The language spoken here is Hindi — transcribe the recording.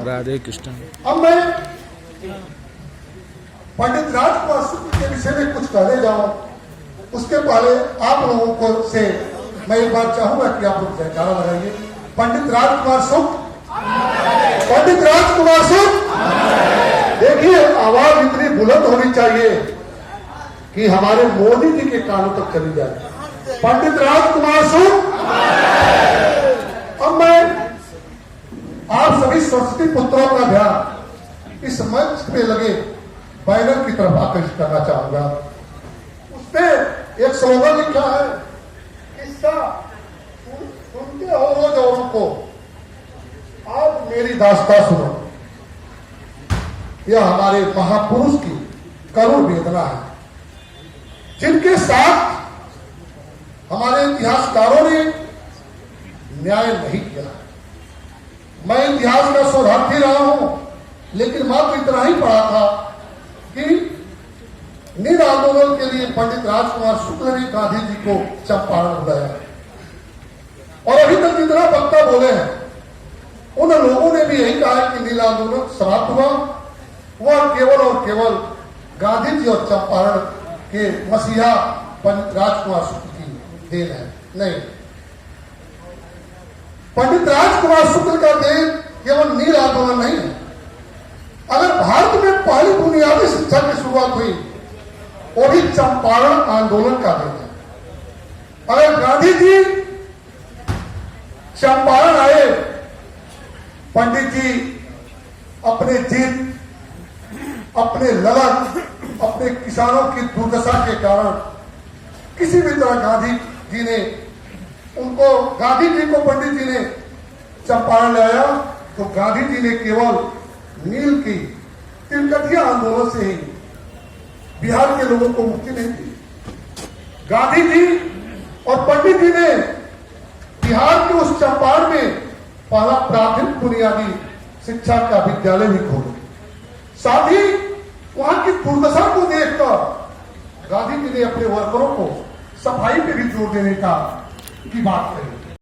राधे कृष्ण। अब मैं पंडित राजकुमार शुक्ल के विषय में कुछ कहने जाऊं, उसके पहले आप लोगों को से मैं एक बात चाहूंगा कि आप लोग जयकारा लगाइए। पंडित राजकुमार शुक्ल, पंडित राजकुमार शुक्ल। देखिए, आवाज इतनी बुलंद होनी चाहिए कि हमारे मोदी जी के कानों तक चली जाए। पंडित राजकुमार शुक्ल। अब मैं आप सभी सरस्वती पुत्रों का ध्यान इस मंच पे लगे बैनर की तरफ आकर्षित करना चाहूंगा। उसपे एक स्लोगन लिखा है, किस्सा सुनते हो रोज औरों को, आज मेरी दास्तां सुनो। यह हमारे महापुरुष की करुण वेदना है, जिनके साथ हमारे इतिहासकारों ने न्याय नहीं किया। मैं इतिहास का शोधार्थी रहा हूं, लेकिन मात्र इतना ही पढ़ा था कि नील आंदोलन के लिए पंडित राजकुमार शुक्ल ने गांधी जी को चंपारण बुलाया, और अभी तक जितना वक्ता बोले हैं उन लोगों ने भी यही कहा कि नील आंदोलन समाप्त हुआ, वह केवल और केवल गांधी जी और चंपारण के मसीहा पंडित राजकुमार शुक्ल की देन है। नहीं, पंडित राजकुमार शुक्ल का देन केवल नील आंदोलन नहीं है। अगर भारत में पहली बुनियादी शिक्षा की शुरुआत हुई, वो भी चंपारण आंदोलन का देन है। अगर गांधी जी चंपारण आए, पंडित जी अपने जिद, अपने लड़क, अपने किसानों की दुर्दशा के कारण किसी भी तरह गांधी जी ने उनको, गांधी जी को पंडित जी ने चंपारण ले आया, तो गांधी जी ने केवल नील की तिलकठिया आंदोलन से ही बिहार के लोगों को मुक्ति नहीं दी। गांधी जी और पंडित जी ने बिहार के उस चंपारण में पहला प्राथमिक बुनियादी शिक्षा का विद्यालय भी खोला। साथ ही वहां की दुर्दशा को देखकर गांधी जी ने अपने वर्करों को सफाई पे भी जोर देने की बात कही।